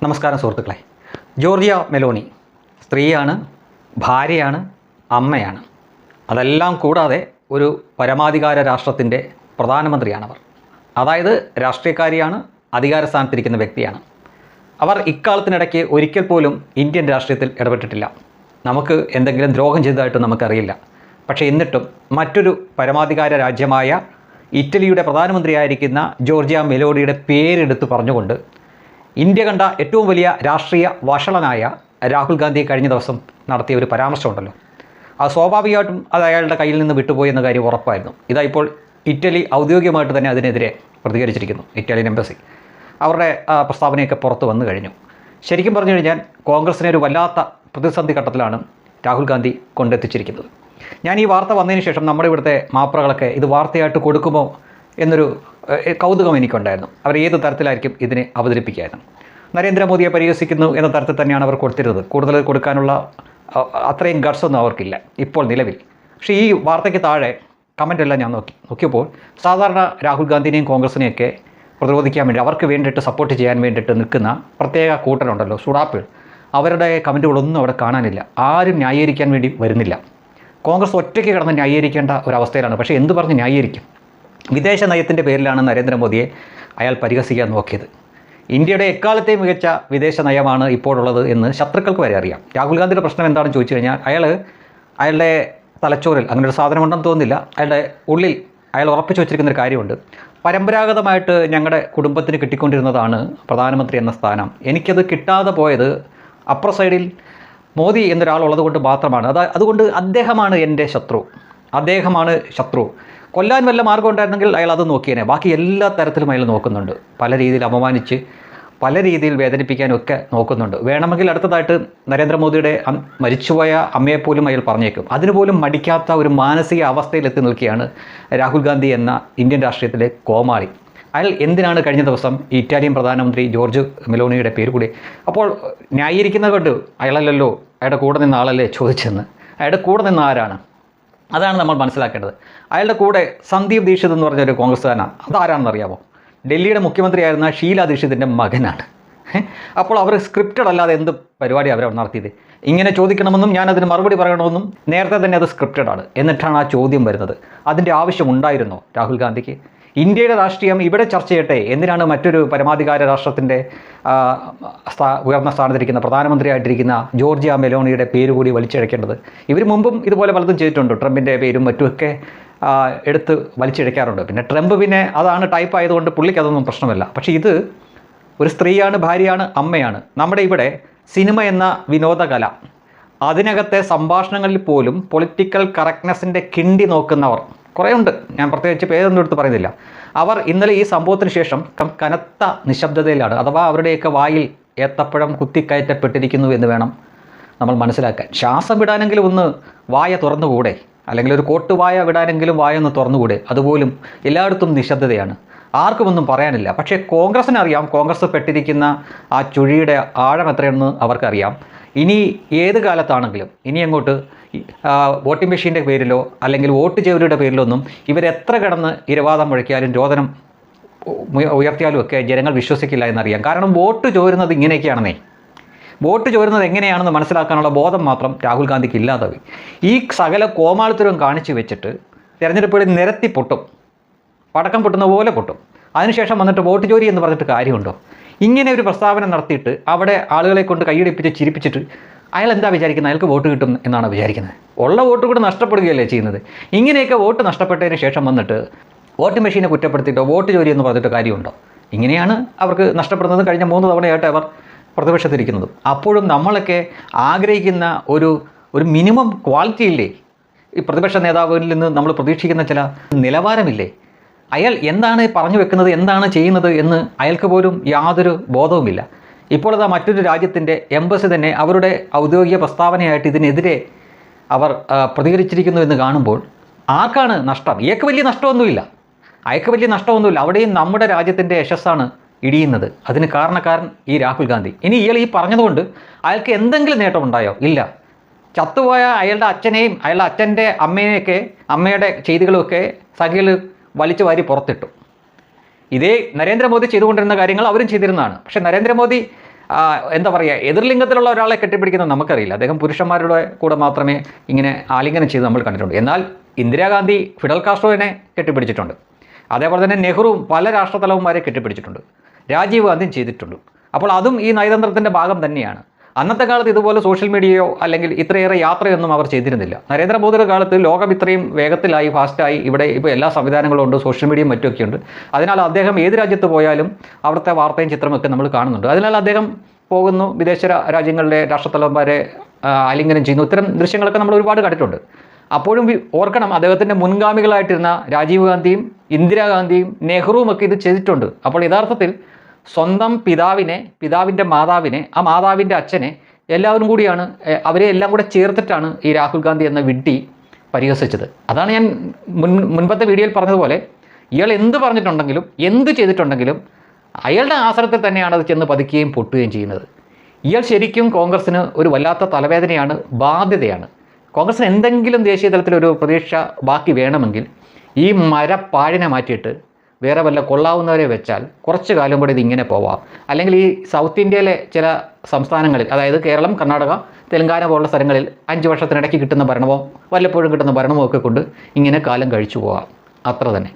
നമസ്കാരം സുഹൃത്തുക്കളെ. Georgia Meloni സ്ത്രീയാണ്, ഭാര്യയാണ്, അമ്മയാണ്. അതെല്ലാം കൂടാതെ ഒരു പരമാധികാര രാഷ്ട്രത്തിൻ്റെ പ്രധാനമന്ത്രിയാണവർ. അതായത് രാഷ്ട്രീയക്കാരിയാണ്, അധികാര സ്ഥാനത്തിരിക്കുന്ന വ്യക്തിയാണ്. അവർ ഇക്കാലത്തിനിടയ്ക്ക് ഒരിക്കൽ പോലും ഇന്ത്യൻ രാഷ്ട്രീയത്തിൽ ഇടപെട്ടിട്ടില്ല. നമുക്ക് എന്തെങ്കിലും ദ്രോഹം ചെയ്തതായിട്ട് നമുക്കറിയില്ല. പക്ഷേ എന്നിട്ടും മറ്റൊരു പരമാധികാര രാജ്യമായ ഇറ്റലിയുടെ പ്രധാനമന്ത്രിയായിരിക്കുന്ന ജോർജിയ മെലോണിയുടെ പേരെടുത്ത് പറഞ്ഞുകൊണ്ട് ഇന്ത്യ കണ്ട ഏറ്റവും വലിയ രാഷ്ട്രീയ വഷളനായ രാഹുൽ ഗാന്ധി കഴിഞ്ഞ ദിവസം നടത്തിയ ഒരു പരാമർശമുണ്ടല്ലോ, അത് സ്വാഭാവികമായിട്ടും അത് അയാളുടെ കയ്യിൽ നിന്ന് വിട്ടുപോയി എന്ന കാര്യം ഉറപ്പായിരുന്നു. ഇതാ ഇപ്പോൾ ഇറ്റലി ഔദ്യോഗികമായിട്ട് തന്നെ അതിനെതിരെ പ്രതികരിച്ചിരിക്കുന്നു. ഇറ്റാലിയൻ എംബസി അവരുടെ പ്രസ്താവനയൊക്കെ പുറത്ത് വന്നു കഴിഞ്ഞു. ശരിക്കും പറഞ്ഞു കഴിഞ്ഞാൽ കോൺഗ്രസിനെ ഒരു വല്ലാത്ത പ്രതിസന്ധി ഘട്ടത്തിലാണ് രാഹുൽ ഗാന്ധി കൊണ്ടെത്തിച്ചിരിക്കുന്നത്. ഞാൻ ഈ വാർത്ത വന്നതിന് ശേഷം നമ്മുടെ ഇവിടുത്തെ മാപ്രകളൊക്കെ ഇത് വാർത്തയായിട്ട് കൊടുക്കുമോ എന്നൊരു കൗതുകം എനിക്കുണ്ടായിരുന്നു. അവർ ഏത് തരത്തിലായിരിക്കും ഇതിനെ അവതരിപ്പിക്കുകയായിരുന്നു. നരേന്ദ്രമോദിയെ പരിഹസിക്കുന്നു എന്ന തരത്തിൽ തന്നെയാണ് അവർ കൊടുത്തിരുന്നത്. കൂടുതൽ കൊടുക്കാനുള്ള അത്രയും ഗട്ട്സൊന്നും അവർക്കില്ല ഇപ്പോൾ നിലവിൽ. പക്ഷേ ഈ വാർത്തയ്ക്ക് താഴെ കമൻ്റെല്ലാം ഞാൻ നോക്കിയപ്പോൾ സാധാരണ രാഹുൽ ഗാന്ധിനെയും കോൺഗ്രസിനെയൊക്കെ പ്രതിരോധിക്കാൻ വേണ്ടി അവർക്ക് വേണ്ടിയിട്ട് സപ്പോർട്ട് ചെയ്യാൻ വേണ്ടിയിട്ട് നിൽക്കുന്ന പ്രത്യേക കൂട്ടരുണ്ടല്ലോ, സുഡാപ്പിൾ, അവരുടെ കമൻറ്റുകളൊന്നും അവിടെ കാണാനില്ല. ആരും ന്യായീകരിക്കാൻ വേണ്ടി വരുന്നില്ല. കോൺഗ്രസ് ഒറ്റയ്ക്ക് കിടന്ന് ന്യായീകരിക്കേണ്ട ഒരവസ്ഥയിലാണ്. പക്ഷേ എന്ത് പറഞ്ഞ് ന്യായീകരിക്കും? വിദേശ നയത്തിൻ്റെ പേരിലാണ് നരേന്ദ്രമോദിയെ അയാൾ പരിഹസിക്കാൻ നോക്കിയത്. ഇന്ത്യയുടെ എക്കാലത്തെയും മികച്ച വിദേശ നയമാണ് ഇപ്പോഴുള്ളത് എന്ന് ശത്രുക്കൾക്ക് വരെ അറിയാം. രാഹുൽ ഗാന്ധിയുടെ പ്രശ്നം എന്താണെന്ന് ചോദിച്ചു കഴിഞ്ഞാൽ അയാളുടെ തലച്ചോറിൽ അങ്ങനെ ഒരു സാധനമുണ്ടെന്ന് തോന്നുന്നില്ല. അയാളുടെ ഉള്ളിൽ അയാൾ ഉറപ്പിച്ചു വച്ചിരിക്കുന്നൊരു കാര്യമുണ്ട്. പരമ്പരാഗതമായിട്ട് ഞങ്ങളുടെ കുടുംബത്തിന് കിട്ടിക്കൊണ്ടിരുന്നതാണ് പ്രധാനമന്ത്രി എന്ന സ്ഥാനം. എനിക്കത് കിട്ടാതെ പോയത് അപ്പുറ സൈഡിൽ മോദി എന്നൊരാളുള്ളത് കൊണ്ട് മാത്രമാണ്. അതുകൊണ്ട് അദ്ദേഹമാണ് എൻ്റെ ശത്രു. കൊല്ലാൻ വല്ല മാർഗം ഉണ്ടായിരുന്നെങ്കിൽ അയാൾ അത് നോക്കിയേനെ. ബാക്കി എല്ലാ തരത്തിലും അയാൾ നോക്കുന്നുണ്ട്. പല രീതിയിൽ അപമാനിച്ച് പല രീതിയിൽ വേദനിപ്പിക്കാനൊക്കെ നോക്കുന്നുണ്ട്. വേണമെങ്കിൽ അടുത്തതായിട്ട് നരേന്ദ്രമോദിയുടെ മരിച്ചുപോയ അമ്മയെപ്പോലും അയാൾ പറഞ്ഞേക്കും. അതിനുപോലും മടിക്കാത്ത ഒരു മാനസിക അവസ്ഥയിലെത്തി നിൽക്കുകയാണ് രാഹുൽ ഗാന്ധി എന്ന ഇന്ത്യൻ രാഷ്ട്രീയത്തിലെ കോമാളി. അയാൾ എന്തിനാണ് കഴിഞ്ഞ ദിവസം ഇറ്റാലിയൻ പ്രധാനമന്ത്രി ജോർജ് മെലോണിയുടെ പേര് കൂടി അപ്പോൾ ന്യായീകരിക്കുന്നത് കൊണ്ട് അയാളല്ലല്ലോ, അയാളുടെ കൂടെ നിന്ന ആളല്ലേ ചോദിച്ചെന്ന്. അയാളുടെ കൂടെ നിന്ന ആരാണ്? അതാണ് നമ്മൾ മനസ്സിലാക്കേണ്ടത്. അയാളുടെ കൂടെ സന്ദീപ് ദീക്ഷിത് എന്ന് പറഞ്ഞൊരു കോൺഗ്രസ്സുകാരനാണ്. അതാരാണെന്ന് അറിയാമോ? ഡൽഹിയുടെ മുഖ്യമന്ത്രിയായിരുന്ന ഷീല ദീക്ഷിതിൻ്റെ മകനാണ്. അപ്പോൾ അവർ സ്ക്രിപ്റ്റഡ് അല്ലാതെ എന്ത് പരിപാടി അവർ നടത്തിയത്? ഇങ്ങനെ ചോദിക്കണമെന്നും ഞാനതിന് മറുപടി പറയണമെന്നും നേരത്തെ തന്നെ അത് സ്ക്രിപ്റ്റഡാണ്. എന്നിട്ടാണ് ആ ചോദ്യം വരുന്നത്. അതിൻ്റെ ആവശ്യമുണ്ടായിരുന്നോ രാഹുൽ ഗാന്ധിക്ക്? ഇന്ത്യയുടെ രാഷ്ട്രീയം ഇവിടെ ചർച്ച ചെയ്യട്ടെ. എന്തിനാണ് മറ്റൊരു പരമാധികാര രാഷ്ട്രത്തിൻ്റെ ഉയർന്ന സ്ഥാനത്തിരിക്കുന്ന പ്രധാനമന്ത്രിയായിട്ടിരിക്കുന്ന ജോർജിയ മെലോണിയുടെ പേര് കൂടി വലിച്ചിഴക്കേണ്ടത്? ഇവർ മുമ്പും ഇതുപോലെ പലതും ചെയ്തിട്ടുണ്ട്. ട്രംപിൻ്റെ പേരും മറ്റുമൊക്കെ എടുത്ത് വലിച്ചിഴക്കാറുണ്ട്. പിന്നെ ട്രംപ് അതാണ് ടൈപ്പ് ആയതുകൊണ്ട് പുള്ളിക്ക് അതൊന്നും പ്രശ്നമല്ല. പക്ഷേ ഇത് ഒരു സ്ത്രീയാണ്, ഭാര്യയാണ്, അമ്മയാണ്. നമ്മുടെ ഇവിടെ സിനിമ എന്ന വിനോദകല, അതിനകത്തെ സംഭാഷണങ്ങളിൽ പോലും പൊളിറ്റിക്കൽ കറക്റ്റ്നെസ്സിൻ്റെ കിണ്ടി നോക്കുന്നവർ കുറേ ഉണ്ട്. ഞാൻ പ്രത്യേകിച്ച് പേരൊന്നും എടുത്ത് പറയുന്നില്ല. അവർ ഇന്നലെ ഈ സംഭവത്തിന് ശേഷം കനത്ത നിശബ്ദതയിലാണ്. അഥവാ അവരുടെയൊക്കെ വായിൽ ഏത്തപ്പഴം കുത്തിക്കയറ്റപ്പെട്ടിരിക്കുന്നു എന്ന് വേണം നമ്മൾ മനസ്സിലാക്കാൻ. ശ്വാസം വിടാനെങ്കിലും ഒന്ന് വായ തുറന്നുകൂടെ? അല്ലെങ്കിൽ ഒരു കോട്ടുവായ വിടാനെങ്കിലും വായ ഒന്ന് തുറന്നുകൂടെ? അതുപോലും എല്ലായിടത്തും നിശബ്ദതയാണ്. ആർക്കുമൊന്നും പറയാനില്ല. പക്ഷേ കോൺഗ്രസ്സിനറിയാം കോൺഗ്രസ് പെട്ടിരിക്കുന്ന ആ ചുഴിയുടെ ആഴം എത്രയെന്ന് അവർക്കറിയാം. ഇനി ഏത് കാലത്താണെങ്കിലും ഇനി അങ്ങോട്ട് വോട്ടിംഗ് മെഷീൻ്റെ പേരിലോ അല്ലെങ്കിൽ വോട്ട് ചെയ്വരുടെ പേരിലോ ഒന്നും ഇവരെത്ര കിടന്ന് ഇരവാദം മുഴക്കിയാലും രോദനം ഉയർത്തിയാലും ഒക്കെ ജനങ്ങൾ വിശ്വസിക്കില്ല എന്നറിയാം. കാരണം വോട്ട് ചോരുന്നത് ഇങ്ങനെയൊക്കെയാണെന്നേ. വോട്ട് ചോരുന്നത് എങ്ങനെയാണെന്ന് മനസ്സിലാക്കാനുള്ള ബോധം മാത്രം രാഹുൽ ഗാന്ധിക്ക് ഇല്ലാതായി. ഈ സകല കോമാളിത്തരവും കാണിച്ചു വെച്ചിട്ട് തിരഞ്ഞെടുപ്പുകളിൽ നിരത്തി പൊട്ടും, പടക്കം പൊട്ടുന്ന പോലെ പൊട്ടും. അതിനുശേഷം വന്നിട്ട് വോട്ട് ചോരി എന്ന് പറഞ്ഞിട്ട് കാര്യമുണ്ടോ? ഇങ്ങനെ ഒരു പ്രസ്താവന നടത്തിയിട്ട് അവിടെ ആളുകളെ കൊണ്ട് കൈയടിപ്പിച്ച് ചിരിപ്പിച്ചിട്ട് അയാൾ എന്താ വിചാരിക്കുന്നത്? അയാൾക്ക് വോട്ട് കിട്ടും എന്നാണ് വിചാരിക്കുന്നത്. ഉള്ള വോട്ട് കൂടെ നഷ്ടപ്പെടുകയല്ലേ ചെയ്യുന്നത്? ഇങ്ങനെയൊക്കെ വോട്ട് നഷ്ടപ്പെട്ടതിന് ശേഷം വന്നിട്ട് വോട്ട് മെഷീനെ കുറ്റപ്പെടുത്തിയിട്ടോ വോട്ട് ചോരി എന്ന് പറഞ്ഞിട്ട് കാര്യമുണ്ടോ? ഇങ്ങനെയാണ് അവർക്ക് നഷ്ടപ്പെടുന്നത്. കഴിഞ്ഞ 3 തവണയായിട്ട് അവർ പ്രതിപക്ഷത്തിരിക്കുന്നതും. അപ്പോഴും നമ്മളൊക്കെ ആഗ്രഹിക്കുന്ന ഒരു മിനിമം ക്വാളിറ്റി ഇല്ലേ? ഈ പ്രതിപക്ഷ നേതാവിൽ നിന്ന് നമ്മൾ പ്രതീക്ഷിക്കുന്ന ചില നിലവാരമില്ലേ? അയാൾ എന്താണ് പറഞ്ഞു വെക്കുന്നത്, എന്താണ് ചെയ്യുന്നത് എന്ന് അയാൾക്ക് പോലും യാതൊരു ബോധവുമില്ല. ഇപ്പോൾ അതാ മറ്റൊരു രാജ്യത്തിൻ്റെ എംബസി തന്നെ അവരുടെ ഔദ്യോഗിക പ്രസ്താവനയായിട്ട് ഇതിനെതിരെ അവർ പ്രതികരിച്ചിരിക്കുന്നു എന്ന് കാണുമ്പോൾ ആർക്കാണ് നഷ്ടം? അയാൾക്ക് വലിയ നഷ്ടമൊന്നുമില്ല. അവിടെയും നമ്മുടെ രാജ്യത്തിൻ്റെ യശസ്സാണ് ഇടിയുന്നത്. അതിന് കാരണക്കാരൻ ഈ രാഹുൽ ഗാന്ധി. ഇനി ഇയാൾ ഈ പറഞ്ഞതുകൊണ്ട് അയാൾക്ക് എന്തെങ്കിലും നേട്ടമുണ്ടായോ? ഇല്ല. ചത്തുപോയ അയാളുടെ അച്ഛനെയും അയാളുടെ അച്ഛൻ്റെ അമ്മയെയൊക്കെ അമ്മയുടെ ചെയ്തികളുമൊക്കെ സഖികൾ വലിച്ചു വാരി പുറത്തിട്ടു. ഇതേ നരേന്ദ്രമോദി ചെയ്തുകൊണ്ടിരുന്ന കാര്യങ്ങൾ അവരും ചെയ്തിരുന്നതാണ്. പക്ഷേ നരേന്ദ്രമോദി എന്താ പറയുക, എതിർലിംഗത്തിലുള്ള ഒരാളെ കെട്ടിപ്പിടിക്കുന്നത് നമുക്കറിയില്ല. അദ്ദേഹം പുരുഷന്മാരുടെ കൂടെ മാത്രമേ ഇങ്ങനെ ആലിംഗനം ചെയ്ത് നമ്മൾ കണ്ടിട്ടുണ്ട്. എന്നാൽ ഇന്ദിരാഗാന്ധി ഫിഡൽ കാസ്ട്രോവിനെ കെട്ടിപ്പിടിച്ചിട്ടുണ്ട്. അതേപോലെ തന്നെ നെഹ്റുവും പല രാഷ്ട്രതലവന്മാരെ കെട്ടിപ്പിടിച്ചിട്ടുണ്ട്. രാജീവ് ഗാന്ധിയും ചെയ്തിട്ടുണ്ട്. അപ്പോൾ അതും ഈ നയതന്ത്രത്തിൻ്റെ ഭാഗം തന്നെയാണ്. അന്നത്തെ കാലത്ത് ഇതുപോലെ സോഷ്യൽ മീഡിയയോ അല്ലെങ്കിൽ ഇത്രയേറെ യാത്രയൊന്നും അവർ ചെയ്തിരുന്നില്ല. നരേന്ദ്രമോദിയുടെ കാലത്ത് ലോകം ഇത്രയും വേഗത്തിലായി, ഫാസ്റ്റായി, ഇവിടെ ഇപ്പോൾ എല്ലാ സംവിധാനങ്ങളും ഉണ്ട്, സോഷ്യൽ മീഡിയയും മറ്റുമൊക്കെ ഉണ്ട്. അതിനാൽ അദ്ദേഹം ഏത് രാജ്യത്ത് പോയാലും അവിടുത്തെ വാർത്തയും ചിത്രമൊക്കെ നമ്മൾ കാണുന്നുണ്ട്. അതിനാൽ അദ്ദേഹം പോകുന്നു, വിദേശ രാജ്യങ്ങളിലെ രാഷ്ട്രത്തലവന്മാരെ ആലിംഗനം ചെയ്യുന്നു. ഇത്തരം ദൃശ്യങ്ങളൊക്കെ നമ്മൾ ഒരുപാട് കണ്ടിട്ടുണ്ട്. അപ്പോഴും ഓർക്കണം, അദ്ദേഹത്തിൻ്റെ മുൻഗാമികളായിട്ടിരുന്ന രാജീവ് ഗാന്ധിയും ഇന്ദിരാഗാന്ധിയും നെഹ്റുവും ഒക്കെ ഇത് ചെയ്തിട്ടുണ്ട്. അപ്പോൾ യഥാർത്ഥത്തിൽ സ്വന്തം പിതാവിൻ്റെ മാതാവിനെ, ആ മാതാവിൻ്റെ അച്ഛനെ എല്ലാവരും കൂടിയാണ്, അവരെ എല്ലാം കൂടെ ചേർത്തിട്ടാണ് ഈ രാഹുൽ ഗാന്ധി എന്ന വിഡ്ഢി പരിഹസിച്ചത്. അതാണ് ഞാൻ മുൻപത്തെ വീഡിയോയിൽ പറഞ്ഞതുപോലെ, ഇയാൾ എന്ത് പറഞ്ഞിട്ടുണ്ടെങ്കിലും എന്ത് ചെയ്തിട്ടുണ്ടെങ്കിലും അയാളുടെ ആശ്രയത്തിൽ തന്നെയാണ് അത് ചെന്ന് പതിക്കുകയും പൊട്ടുകയും ചെയ്യുന്നത്. ഇയാൾ ശരിക്കും കോൺഗ്രസ്സിന് ഒരു വല്ലാത്ത തലവേദനയാണ്, ബാധ്യതയാണ്. കോൺഗ്രസ്സിന് എന്തെങ്കിലും ദേശീയ തലത്തിലൊരു പ്രതീക്ഷ ബാക്കി വേണമെങ്കിൽ ഈ മരപ്പാഴിനെ മാറ്റിയിട്ട് വേറെ വല്ല കൊള്ളാവുന്നവരെ വെച്ചാൽ കുറച്ച് കാലം കൂടെ ഇതിങ്ങനെ പോവാം. അല്ലെങ്കിൽ ഈ സൗത്ത് ഇന്ത്യയിലെ ചില സംസ്ഥാനങ്ങളിൽ, അതായത് കേരളം, കർണാടക, തെലങ്കാന പോലുള്ള സ്ഥലങ്ങളിൽ 5 വർഷത്തിനിടയ്ക്ക് കിട്ടുന്ന ഭരണമോ വല്ലപ്പോഴും കിട്ടുന്ന ഭരണമോ ഒക്കെ കൊണ്ട് ഇങ്ങനെ കാലം കഴിച്ചു പോകാം. അത്ര തന്നെ.